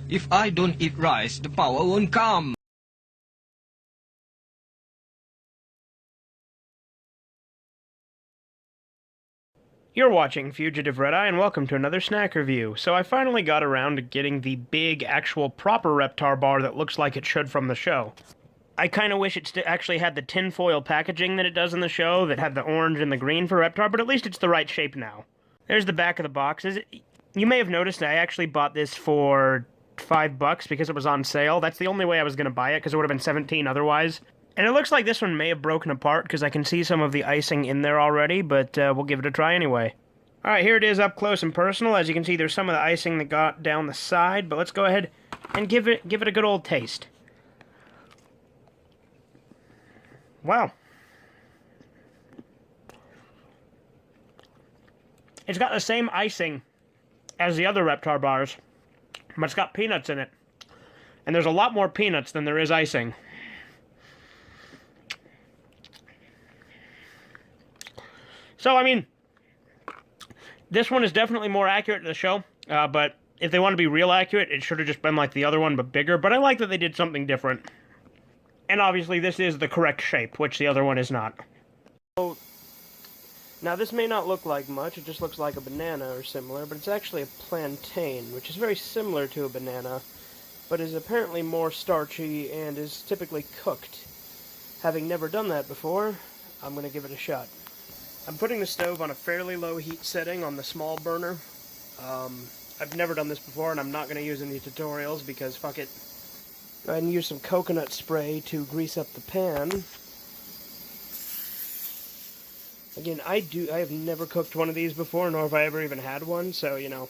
If I don't eat rice, the power won't come. You're watching Fugitive Red Eye, and welcome to another snack review. So I finally got around to getting the big, actual, proper Reptar bar that looks like it should from the show. I kind of wish it actually had the tinfoil packaging that it does in the show, that had the orange and the green for Reptar, but at least it's the right shape now. There's the back of the box. You may have noticed I actually bought this for $5 because it was on sale. That's the only way I was going to buy it, because it would have been $17 otherwise. And it looks like this one may have broken apart, because I can see some of the icing in there already, but we'll give it a try anyway. Alright, here it is up close and personal. As you can see, there's some of the icing that got down the side, but let's go ahead and give it a good old taste. Wow. It's got the same icing as the other Reptar bars, but it's got peanuts in it. And there's a lot more peanuts than there is icing. So, I mean, this one is definitely more accurate to the show, but if they want to be real accurate, it should have just been like the other one, but bigger. But I like that they did something different. And obviously, this is the correct shape, which the other one is not. So, now, this may not look like much. It just looks like a banana or similar, but it's actually a plantain, which is very similar to a banana, but is apparently more starchy and is typically cooked. Having never done that before, I'm going to give it a shot. I'm putting the stove on a fairly low heat setting on the small burner. I've never done this before, and I'm not going to use any tutorials because fuck it. Go ahead and use some coconut spray to grease up the pan. Again, I have never cooked one of these before, nor have I ever even had one, so, you know.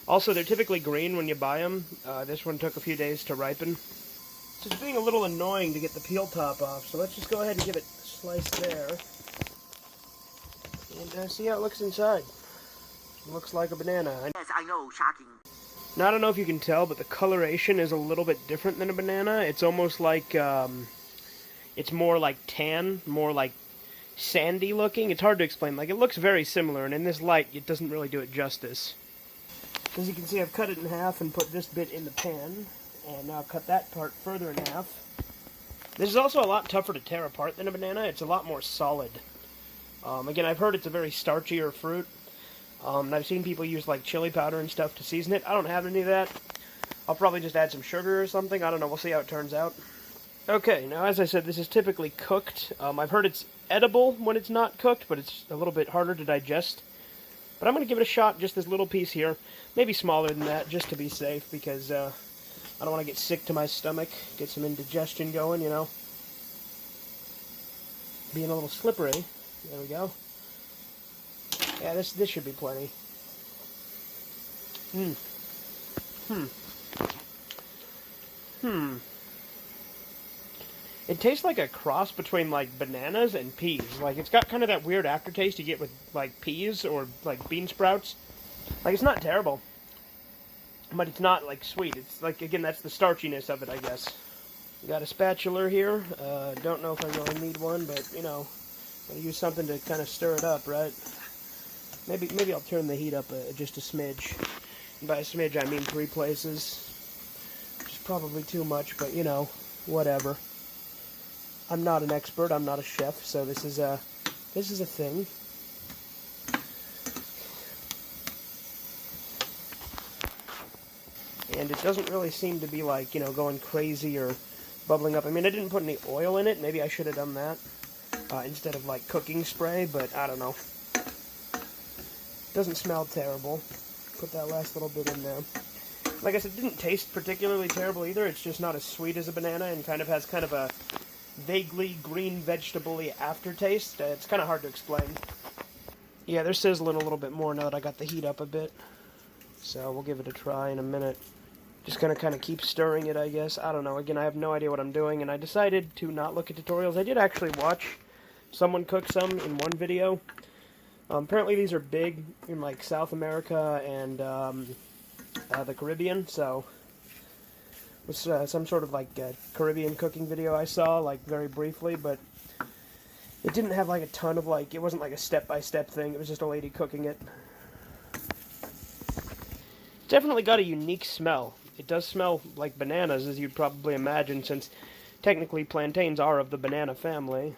Also, they're typically green when you buy them. This one took a few days to ripen. So it's being a little annoying to get the peel top off, so let's just go ahead and give it a slice there. And see how it looks inside. It looks like a banana. Yes, I know, shocking. Now, I don't know if you can tell, but the coloration is a little bit different than a banana. It's almost like, it's more like tan, more like sandy looking. It's hard to explain. Like, it looks very similar, and in this light, it doesn't really do it justice. As you can see, I've cut it in half and put this bit in the pan, and now cut that part further in half. This is also a lot tougher to tear apart than a banana. It's a lot more solid. Again, I've heard it's a very starchier fruit, and I've seen people use, like, chili powder and stuff to season it. I don't have any of that. I'll probably just add some sugar or something. I don't know. We'll see how it turns out. Okay, now, as I said, this is typically cooked. I've heard it's edible when it's not cooked, but it's a little bit harder to digest. But I'm going to give it a shot, just this little piece here. Maybe smaller than that, just to be safe, because I don't want to get sick to my stomach, get some indigestion going, you know. Being a little slippery. There we go. Yeah, this should be plenty. It tastes like a cross between, like, bananas and peas. Like, it's got kind of that weird aftertaste you get with, like, peas or, like, bean sprouts. Like, it's not terrible. But it's not, like, sweet. It's, like, again, that's the starchiness of it, I guess. Got a spatula here. Don't know if I really need one, but, you know, gotta use something to kind of stir it up, right? Maybe I'll turn the heat up just a smidge. And by a smidge, I mean 3 places. Which is probably too much, but, you know, whatever. I'm not an expert, I'm not a chef, so this is a thing. And it doesn't really seem to be, like, you know, going crazy or bubbling up. I mean, I didn't put any oil in it. Maybe I should have done that instead of, like, cooking spray, but I don't know. Doesn't smell terrible. Put that last little bit in there. Like I said, it didn't taste particularly terrible either. It's just not as sweet as a banana and kind of has kind of a vaguely green vegetable-y aftertaste. It's kind of hard to explain. Yeah, they're sizzling a little bit more now that I got the heat up a bit. So we'll give it a try in a minute. Just gonna kind of keep stirring it, I guess. I don't know. Again, I have no idea what I'm doing, and I decided to not look at tutorials. I did actually watch someone cook some in one video. Apparently these are big in, like, South America and the Caribbean, so it was some sort of, like, Caribbean cooking video I saw, like, very briefly, but it didn't have, like, a ton of, like, it wasn't, like, a step-by-step thing. It was just a lady cooking it. Definitely got a unique smell. It does smell like bananas, as you'd probably imagine, since technically plantains are of the banana family.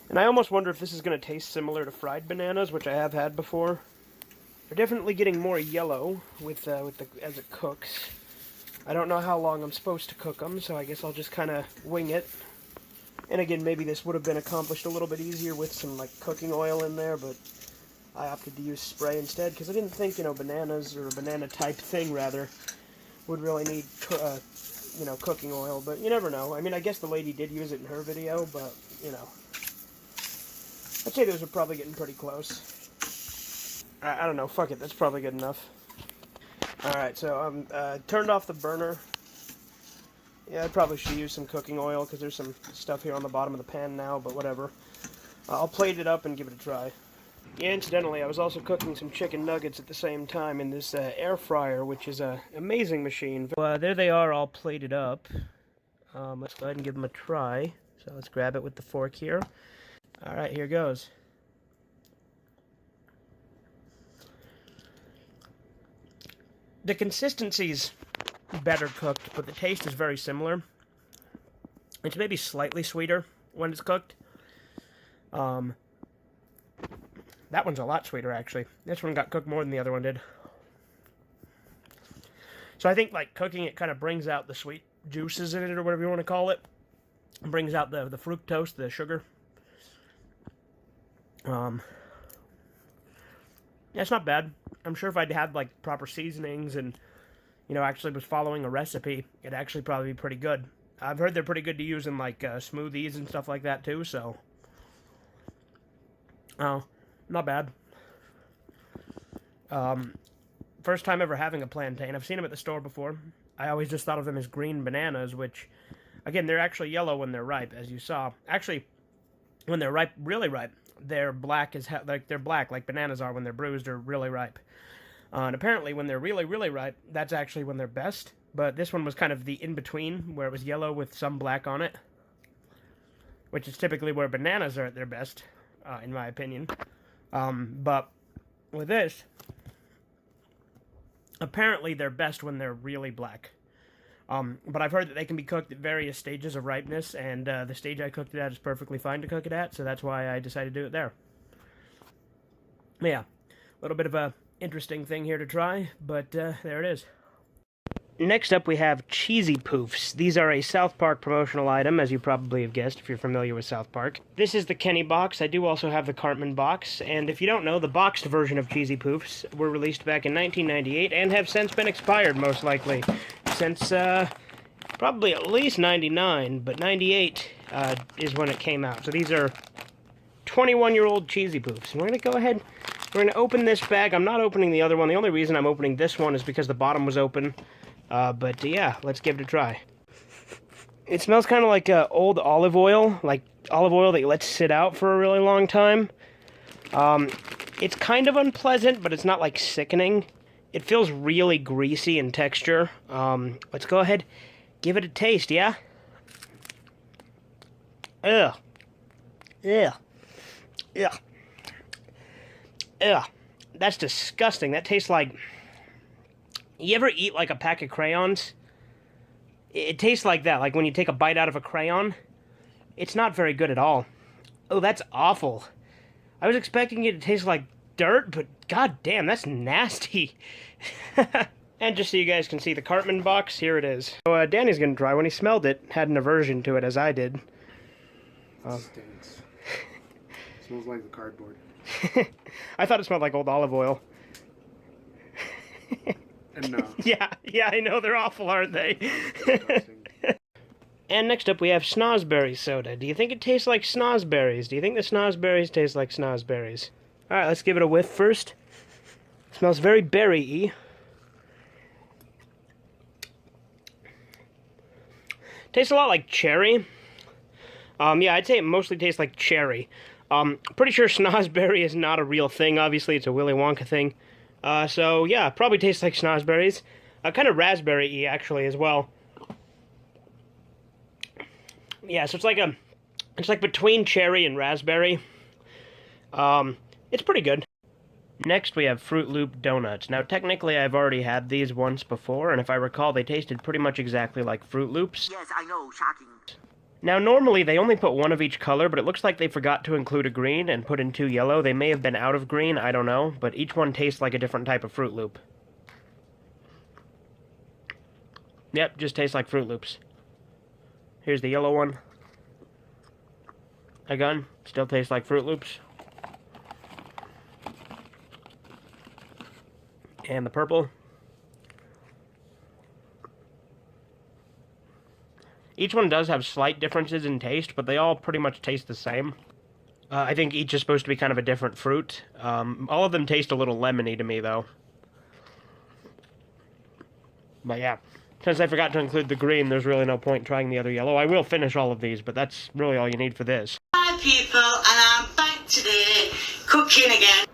And I almost wonder if this is going to taste similar to fried bananas, which I have had before. They're definitely getting more yellow as it cooks. I don't know how long I'm supposed to cook them, so I guess I'll just kind of wing it. And again, maybe this would have been accomplished a little bit easier with some like cooking oil in there, but I opted to use spray instead because I didn't think, bananas, or a banana type thing rather, would really need cooking oil. But you never know. I mean, I guess the lady did use it in her video, but I'd say those are probably getting pretty close. I don't know. Fuck it. That's probably good enough. All right, so I'm turned off the burner. Yeah, I probably should use some cooking oil because there's some stuff here on the bottom of the pan now, but whatever. I'll plate it up and give it a try. Yeah, incidentally, I was also cooking some chicken nuggets at the same time in this air fryer, which is an amazing machine. There they are, all plated up. Let's go ahead and give them a try. So let's grab it with the fork here. All right, here goes. The consistency's better cooked, but the taste is very similar. It's maybe slightly sweeter when it's cooked. That one's a lot sweeter, actually. This one got cooked more than the other one did. So I think, like, cooking it kind of brings out the sweet juices in it, or whatever you want to call it. It brings out the fructose, the sugar. Yeah, it's not bad. I'm sure if I'd had, like, proper seasonings and, actually was following a recipe, it'd actually probably be pretty good. I've heard they're pretty good to use in, like, smoothies and stuff like that, too, so... Oh, not bad. First time ever having a plantain. I've seen them at the store before. I always just thought of them as green bananas, which, again, they're actually yellow when they're ripe, as you saw. Actually, when they're ripe, really ripe, they're black they're black like bananas are when they're bruised or really ripe. And apparently, when they're really, really ripe, that's actually when they're best. But this one was kind of the in-between, where it was yellow with some black on it, which is typically where bananas are at their best, in my opinion. But with this, apparently they're best when they're really black. But I've heard that they can be cooked at various stages of ripeness, and the stage I cooked it at is perfectly fine to cook it at, so that's why I decided to do it there. Yeah, a little bit of a interesting thing here to try, but there it is. Next up we have Cheesy Poofs. These are a South Park promotional item, as you probably have guessed if you're familiar with South Park. This is the Kenny box. I do also have the Cartman box, and if you don't know, the boxed version of Cheesy Poofs were released back in 1998 and have since been expired, most likely, since probably at least 99, but 98 is when it came out. So these are 21-year-old Cheesy Poofs. And we're going to go ahead, we're going to open this bag. I'm not opening the other one. The only reason I'm opening this one is because the bottom was open. But yeah, let's give it a try. It smells kind of like old olive oil, like olive oil that you let sit out for a really long time. It's kind of unpleasant, but it's not like sickening. It feels really greasy in texture. Let's go ahead, give it a taste, yeah? Ugh. Yeah. Yeah. Ugh. That's disgusting. That tastes like... You ever eat, like, a pack of crayons? It tastes like that, like when you take a bite out of a crayon. It's not very good at all. Oh, that's awful. I was expecting it to taste like dirt, but goddamn, that's nasty. And just so you guys can see the Cartman box, here it is. So, Danny's gonna try. When he smelled it, had an aversion to it, as I did. It stinks. It smells like the cardboard. I thought it smelled like old olive oil. And no. Yeah, I know, they're awful, aren't they? And next up we have Snozzberries Soda. Do you think it tastes like Snozzberries? Do you think the Snozzberries taste like Snozzberries? Alright, let's give it a whiff first. It smells very berry-y. Tastes a lot like cherry. Yeah, I'd say it mostly tastes like cherry. Pretty sure Snozzberry is not a real thing. Obviously, it's a Willy Wonka thing. So, yeah, probably tastes like Snozzberries. Kind of raspberry-y, actually, as well. Yeah, so it's like between cherry and raspberry. It's pretty good. Next, we have Fruit Loop Doughnuts. Now, technically, I've already had these once before, and if I recall, they tasted pretty much exactly like Fruit Loops. Yes, I know, shocking. Now, normally, they only put one of each color, but it looks like they forgot to include a green and put in 2 yellow. They may have been out of green, I don't know, but each one tastes like a different type of Fruit Loop. Yep, just tastes like Fruit Loops. Here's the yellow one. Again, still tastes like Fruit Loops. And the purple. Each one does have slight differences in taste, but they all pretty much taste the same. I think each is supposed to be kind of a different fruit. All of them taste a little lemony to me, though. But yeah, since I forgot to include the green, there's really no point trying the other yellow. I will finish all of these, but that's really all you need for this. Hi people, and I'm back today cooking again.